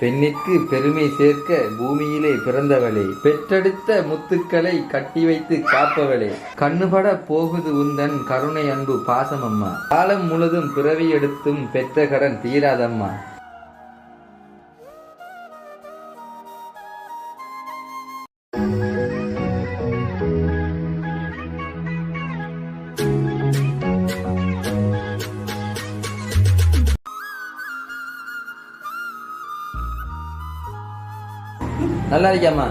பெண்ணிற்கு பெருமை சேர்க்க பூமியிலே பிறந்தவளே, பெற்றெடுத்த முத்துக்களை கட்டி வைத்து காப்பவளே, கண்ணுபட போகுது உந்தன் கருணை அன்பு பாசமம்மா, காலம் முழுதும் பிறவி எடுத்தும் பெற்ற கடன் தீராதம்மா. நல்லா இருக்கியாம்மா?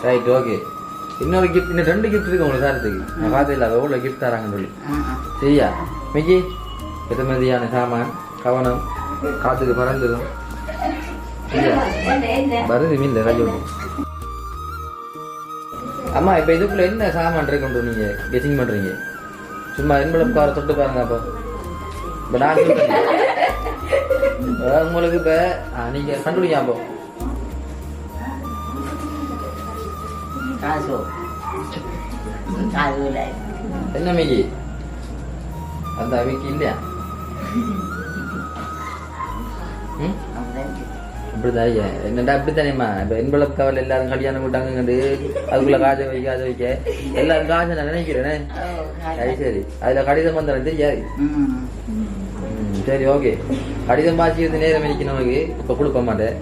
Right, okay. இன்னொரு கிஃப்ட், இன்னும் 2 கிஃப்ட் இருக்கு உங்களுக்கு சாரத்துக்கு. நான் பார்த்து இல்லை எவ்வளோ கிஃப்ட் தராங்கன்னு சொல்லி. சரியா மிக்கி? பெருமதியான சாமான், கவனம், காத்துக்கு பறந்துடும். சரியா வருது மீன் ராஜோடு. அம்மா இப்போ இதுக்குள்ள என்ன சாமான் இருக்குன்னு நீங்க கெஸிங் பண்றீங்க? சும்மா என்வலப் காரை தொட்டு பாருங்க. அப்போ இப்போ நான் உங்களுக்கு இப்போ நீங்க கண்டுபிடிக்க. அப்போ என்ன மிக்கி? அந்த மிக்கி இல்லையா? அப்படிதான் என்னடா அப்படித்தானேம்மா. இப்போ என்வலப் கவல் எல்லாரும் கல்யாணம் விட்டாங்கன்னு அதுக்குள்ள காசை வைக்க எல்லாரும் காசை நான் நினைக்கிறேனே. சரி சரி, அதுல கடிதம் வந்தாலும் தெரியாது. சரி ஓகே, கடிதம் பாசிக்கிறது நேரம் இருக்கு நமக்கு. இப்ப கொடுக்க மாட்டேன்.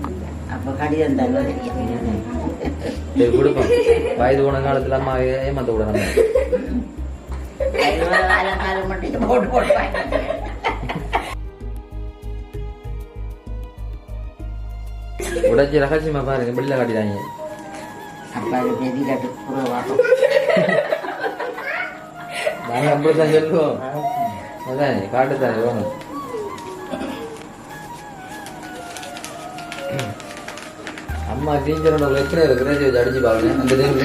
சரி கொடுப்போம். வயது போன காலத்துல அம்மா ஏமாத்த கூட நம்ம உடச்சி ரகசியமா பாருங்க. வெளியில காட்டிடாங்க. நாங்க அப்படித்தான் சொல்லுவோம். அதான் காட்டுத்தானே வேணும். அம்மா டீச்சரோட எத்தனை கிரேஜ் வச்சு அடிச்சு பாருங்க. அந்த டைம்ல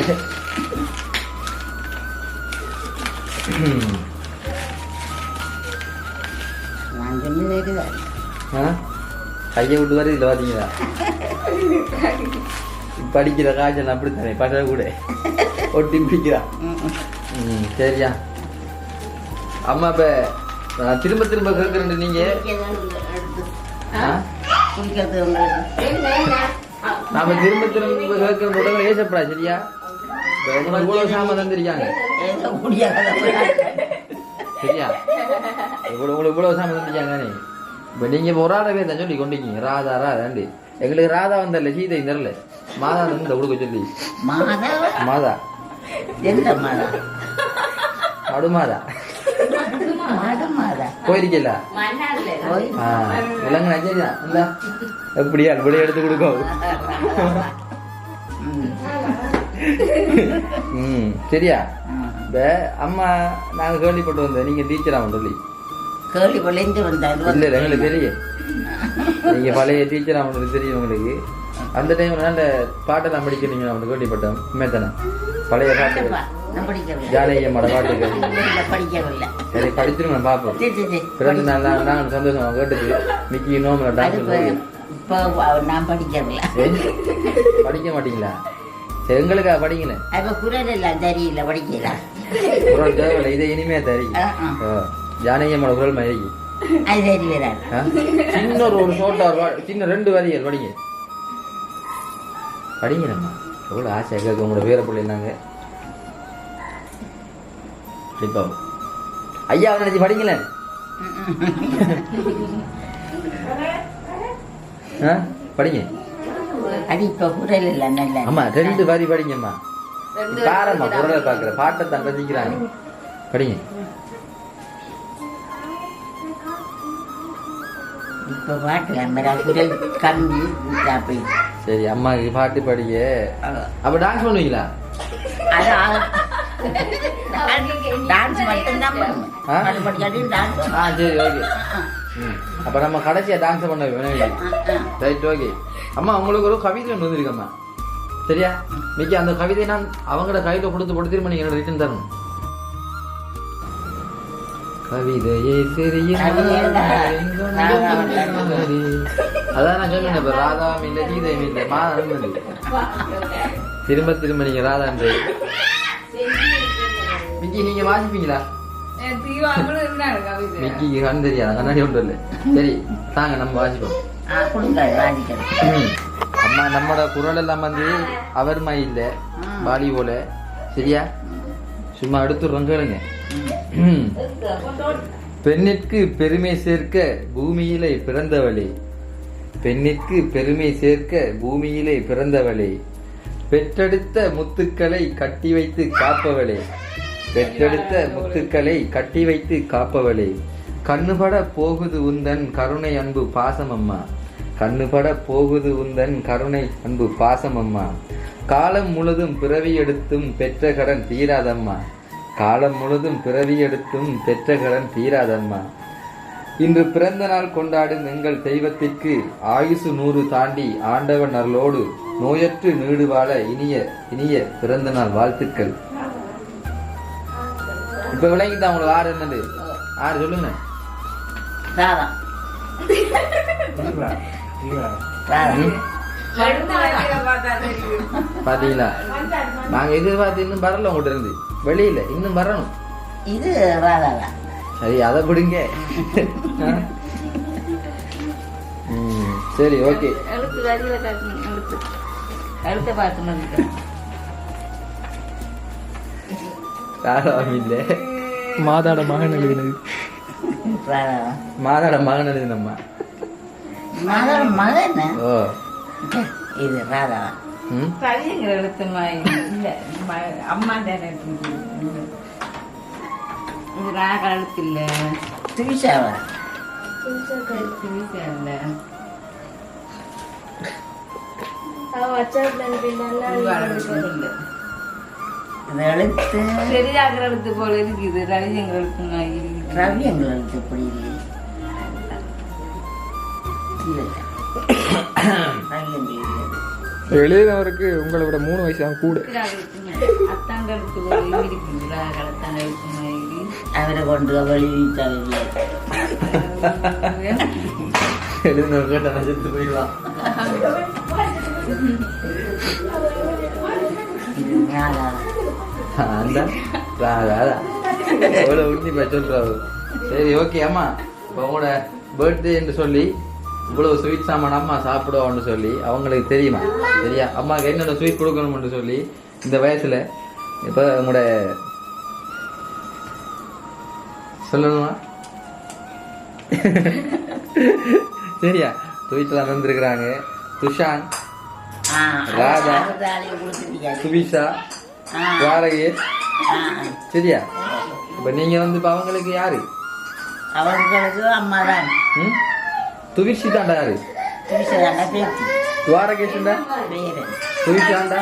கையை விட்டு வர இதுல பாத்தீங்களா? படிக்கிற காய்ச்சல் அப்படித்தானே பசங்க கூட ஒட்டி பிடிக்கிறா. சரியா அம்மா? இப்ப நான் திரும்ப திரும்ப கேட்கிறேன். நீங்க நாம திரும்ப திரும்ப கேட்கிற உடனே ஏசப்படா. சரியா? இவ்வளவு சாமான் தந்திருக்காங்க. சரியா? உங்களுக்கு இவ்வளவு சாமான் தந்திருக்காங்க. இப்ப நீங்க ஒரு ஆளவே தான் சொல்லி கொண்டீங்க. ராதா ராதாண்டு எங்களுக்கு ராதா வந்தல, சீதை தரல, மாதா இந்த கொடுக்க சொல்லி. மாதா அடுமாதா போயிருக்கல விலங்கு சரிதான். இந்த எப்படியா இப்படி எடுத்து கொடுக்கும். சரியா? இந்த அம்மா நாங்க கேள்விப்பட்டு வந்தோம் நீங்க டீச்சரா சொல்லி. இல்ல எங்களுக்கு தெரியும் நீங்க பழைய டீச்சரா தெரியும் உங்களுக்கு. அந்த டைம்ல நல்ல பாட்டெல்லாம் படிக்கிறீங்க. அவனுக்கு கேள்விப்பட்டோம். உண்மைத்தானே? பழைய பாட்டுகள், ஜானகியம்மோட பாட்டுகள். சரி படிச்சிருங்க பாப்போம். பிறந்த நாள் நாங்கள் சந்தோஷம் கேட்டுச்சு. மிக்கி நோம்புல டான்ஸ் படிக்க மாட்டீங்களா? சரி எங்களுக்கா படிங்களேன். குரல் தேவையில்லை, இதை இனிமே தெரியும். ஜானகியம்மோட குரல் மாதிரி சின்ன ஒரு ஷோட்டா சின்ன 2 வரிகள் படிங்க. படிங்கம்மா. எவ்வளோ ஆசை கேட்க. உங்களோட பேர பிள்ளைங்க இப்போ ஐயா நினைச்சு படிங்களேன். படிங்க. ஆமா 2 வரி படிங்கம்மா. பாரம்மா குரலை பாக்குற பாட்டை தான் ரசிக்கிறாங்க. படிங்க. சரி அம்மாக்கு பாட்டு படிக்க. அப்ப டான்ஸ் பண்ணுவீங்களா? சரி ஓகே. அப்ப நம்ம கடைசியா டான்ஸ் பண்ண வேணும். Right okay. அம்மா உங்களுக்கு ஒரு கவிதை ஒன்று வந்திருக்கம்மா. சரியா மிக்கி? அந்த கவிதை நான் அவங்களோட கையில கொடுத்து போட்டு திரும்ப நீங்க ரிட்டன் தரணும். கவிதையே சிறிய அதான் நான் சொன்னேன். இப்ப ராதாவும் இல்லை, கீதையும் இல்லை, மாதம் திரும்ப திரும்ப நீங்க ராதான்ற மிக்கி நீங்க வாசிப்பீங்களா? விக்கிக்கு கண் தெரியாது கண்ணாடி ஒன்றும் இல்லை. சரி தாங்க நம்ம வாசிப்போம். அம்மா நம்மளோட குரல் எல்லாம் வந்து அவர் மாதிரி இல்லை பாலி போல. சரியா சும்மா எடுத்துடுறோம் கேளுங்க. பெண்ணிற்கு பெருமை சேர்க்க பூமியிலே பிறந்தவளே, பெண்ணிற்கு பெருமை சேர்க்க பூமியிலே பிறந்தவளே, பெற்றெடுத்த முத்துக்களை கட்டி வைத்து காப்பவளே, பெற்றெடுத்த முத்துக்களை கட்டி வைத்து காப்பவளே, கண்ணுபட போகுது உந்தன் கருணை அன்பு பாசம் அம்மா, கண்ணுபட போகுது உந்தன் கருணை அன்பு பாசம் அம்மா, காலம் முழுதும் பிறவி எடுத்தும் பெற்ற கடன் தீராதம்மா, காலம் முழுதும் பிறவி எடுத்தும் பெற்ற கடன் தீராதம்மா, இன்று பிறந்த நாள் கொண்டாடும் எங்கள் தெய்வத்திற்கு ஆயுசு 100 தாண்டி ஆண்டவன் அருளோடு நோயற்று நீடு வாழ இனிய இனிய பிறந்த நாள் வாழ்த்துக்கள். இப்ப விளங்கிதான் உங்களுக்கு ஆறு என்னது? ஆறு சொல்லுங்க. பாத்தீங்களா நாங்க எதிர்பார்த்து இன்னும் வரல உங்கள்கிட்ட இருந்து வெளியில இன்னும் வரணும். இது சரி அதை பிடிங்க. சரி ஓகே. மாதாட மகன் எழுதினது. மாதாட மகன் எழுதினம்மா. மாதாட மகன். ஓ இது ராதா. எழுத்துமா இல்ல அம்மா தானே ராக எழுத்து இல்ல. திரிஷாவா? திரிஷா இல்ல. எழுத்து சரியாகிற எழுத்து போல இருக்குது. ரவியங்கள் எழுத்து ரவியங்கள் எழுத்து எப்படி இல்லை. எழுதினவருக்கு உங்களை விட 3 வயசு தான் கூட. அத்தாங்க எழுத்து போல இருக்குது. ராகலத்தான எழுத்து மாதிரி அவரை கொண்டு வெளியிட்டாங்க. எழுதினவர்கிட்ட செத்து போயிடலாம். சொல்றாரு. சரி ஓகே அம்மா. இப்போ உங்களோட பர்த்டே என்று சொல்லி இவ்வளவு ஸ்வீட் சாமான் அம்மா சாப்பிடுவோம்னு சொல்லி அவங்களுக்கு தெரியுமா? சரியா அம்மாவுக்கு என்னென்ன ஸ்வீட் கொடுக்கணும்னு சொல்லி இந்த வயசுல இப்போ உங்களோட சொல்லணுமா? சரியா ஸ்வீட்லாம் வந்திருக்கிறாங்க. துஷான், ராதா, சுபிஷா, துவாரகே. சரியா இப்ப நீங்க வந்து இப்ப அவங்களுக்கு யாரு? அவங்களுக்கு அம்மா தான். துவிஷி தாண்டா யாரு? துவாரகேஷன்டா துவிஷாண்டா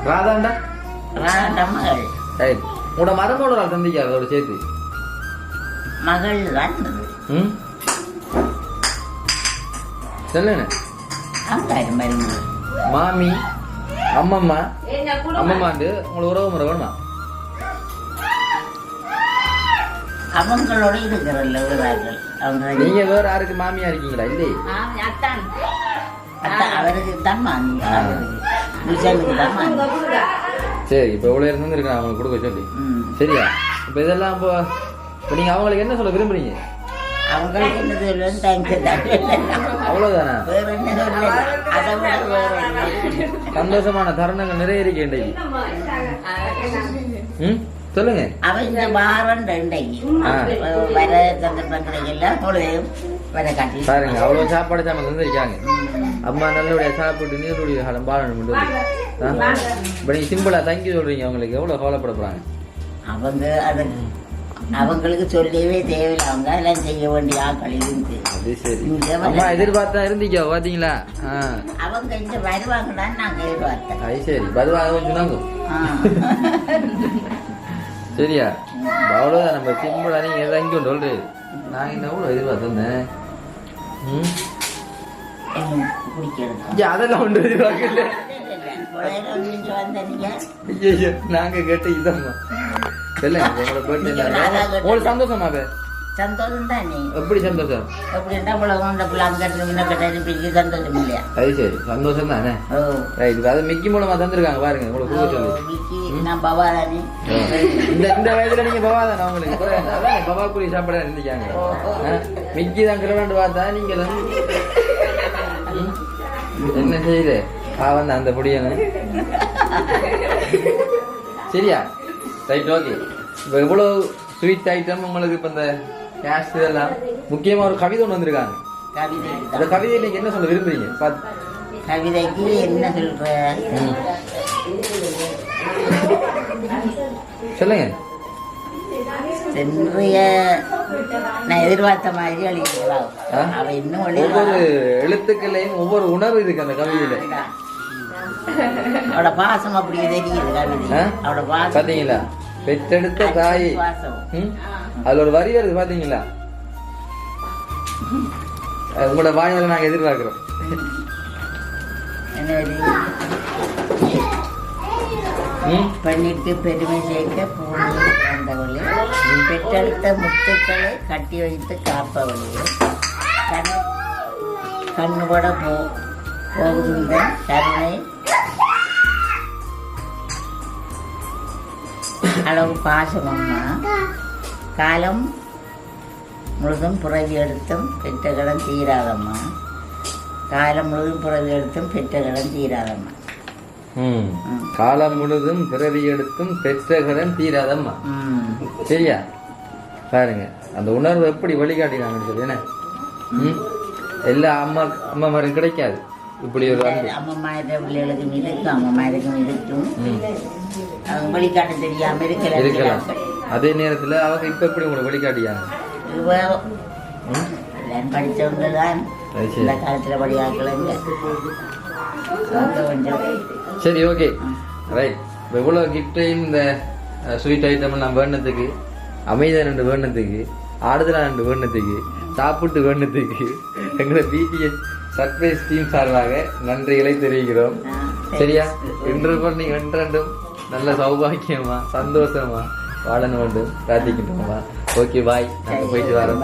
ராதாண்டா மகள். உங்களோட மரமோட நாள் தந்திக்காது அதோட சேர்த்து மகள் தான். சொல்லுங்க. மாமி அம்மம்மா அம்மம்மாண்டு உங்களுக்கு உறவு முறை வேணுமா? அவங்களோட இருக்கிறல்ல விடுறார்கள். அவங்க நீங்க வேற யாருக்கு மாமியா இருக்கீங்களா? இல்லை அவருக்கு தான் மாமி. சரி இப்ப இவ்வளவு இருந்து இருக்கேன் அவங்களுக்கு கொடுக்க சொல்லி. சரியா இப்ப இதெல்லாம் இப்போ நீங்க அவங்களுக்கு என்ன சொல்ல விரும்புறீங்க? அவங்களுக்கு என்ன சொல்லுவேன்? தேங்க்ஸ். அவ்வளவுதானே? வேற என்ன சொல்ல? அதை விட வேற சந்தோஷமான தருணங்கள் நிறைய இருக்கு இன்றைக்கு. சொல்லுங்க. அவன் இந்த வாரம் 2 வர சந்தர்ப்பங்கள் எல்லாம் வர காட்டி பாருங்க அவ்வளவு சாப்பாடு சாமான் தந்திருக்காங்க. அம்மா நல்லபடியா சாப்பிட்டு நீருடைய காலம் பாலணும். இப்ப நீங்க சிம்பிளா தங்கி சொல்றீங்க அவங்களுக்கு எவ்வளவு கவலைப்பட போறாங்க. அவங்க அது அவங்களுக்கு சொல்லவே தேவையில்லை. அவங்க எல்லாம் செய்ய வேண்டிய ஆக்கள் இருந்து. அது சரி அம்மா எதிர்பார்த்தா இருந்தீங்க பாத்தீங்களா? அவங்க இங்க வருவாங்களான்னு நாங்க எதிர்பார்த்தேன். அது சரி வருவாங்க சொன்னாங்க. சரியா அவ்வளவுதான் நம்ம சிம்பிளா நீங்க தங்கி ஒன்று சொல்றேன். நான் என்ன எவ்வளவு எதிர்பார்த்தேன். அதெல்லாம் ஒன்று எதிர்பார்க்கல. நாங்க கேட்ட இதம்மா சொல்லுங்க. உங்களுக்கு சந்தோஷமா சந்தோஷம் தானே. எப்படி சந்தோஷம்? எப்படி இருந்தா அவ்வளவு அந்த பிள்ளை அங்க கட்டாரு பெரிய சந்தோஷம் இல்லையா? அது சரி, சந்தோஷம் தானே. ஓ ரைட். அது மிக்கி மூலமா தந்திருக்காங்க பாருங்க உங்களுக்கு கொடுக்க சொல்லி. மிக்கி நான் பவாதானே. இந்த வயதுல நீங்க பவா தானே உங்களுக்கு அதான் பவா கூலி சாப்பிட இருந்திருக்காங்க. மிக்கி தான் கிரௌண்ட் பார்த்தா நீங்க என்ன செய்யுது பாவம் தான் அந்த பொடியன்னு. சரியா? Right, okay. இப்போ எவ்வளோ ஸ்வீட் ஐட்டம் உங்களுக்கு இப்போ இந்த கேஷ் இதெல்லாம் முக்கியமாக ஒரு கவிதை ஒன்று வந்திருக்காங்க. கவிதை அந்த கவிதை இன்னைக்கு என்ன சொல்ல விரும்புறீங்க? கவிதைக்கு என்ன சொல்ற? சொல்லுங்க. சென்றைய நான் எதிர்பார்த்த மாதிரி அழிக்கலாம். அவ இன்னும் ஒவ்வொரு எழுத்துக்களையும் ஒவ்வொரு உணர்வு இருக்கு அந்த கவிதையில. அவட பாசம் அப்படியே தெரியுது கவிதை. அவட பாசம் பாத்தீங்களா? பெற்றெடுத்த தாய். அதுல ஒரு வரி வருது பாத்தீங்களா? உங்களோட வாயால நாங்க எதிர்பார்க்கிறோம். பண்ணிட்டு பெருமை சேர்க்க பூமியை பிறந்தவளே, பெற்றெடுத்த முத்துக்களை கட்டி வைத்து காப்பவளே, கண்ணுபட போகுகின்ற கருணை அளவு பாசமம்மா, காலம் முழுதும் புறவி எடுத்தும் பெற்ற கடன் தீராதம்மா, காலம் முழுதும் புறவி எடுத்தும் பெற்ற கடன் தீராதம்மா. காலம் முழுதும் பிறவி எடுத்தும் பெற்ற கடன் தீராதம்மா. சரியா? பாருங்க அந்த உணர்வு எப்படி வழிகாட்டினாங்கன்னு சொல்லி. என்ன எல்லா அம்மா மாதிரி கிடைக்காது இப்படி ஒரு அன்பு. அம்மா பிள்ளைகளுக்கும் இருக்கும், அம்மாருக்கும் இருக்கும். வழிகாட்ட தெரியாம இருக்கலாம். அதே நேரத்துல அவங்க இப்ப எப்படி உங்களுக்கு வழிகாட்டியாங்க? படிச்சவங்க தான் இந்த காலத்துல படியாக்கலங்க. சரி, ஓகே, ரைட். எவ்வளவு கிஃப்டையும் இந்த ஸ்வீட் ஐட்டம் நான் வேண்டதுக்கு, அமைதியா ரெண்டு வேண்டதுக்கு, ஆடுதலா ரெண்டு வேண்டதுக்கு, சாப்பிட்டு வேண்டதுக்கு எங்களை பிடிஎஸ் சர்ப்ரைஸ் டீம் சார்பாக நன்றிகளை தெரிவிக்கிறோம். சரியா? இன்று நீங்க ரெண்டும் நல்ல சௌபாக்கியமா சந்தோஷமா வாழணும் வேண்டும் பிரார்த்திக்கிட்டோமா. ஓகே, பாய். நாங்கள் போயிட்டு வரோம்.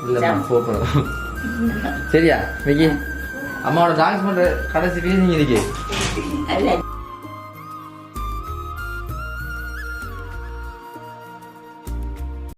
இல்லைம்மா போகணும். சரியா மிக்கி? அம்மாவோட டான்ஸ் பண்ற கடைசி ஃபீலிங் இருக்கு.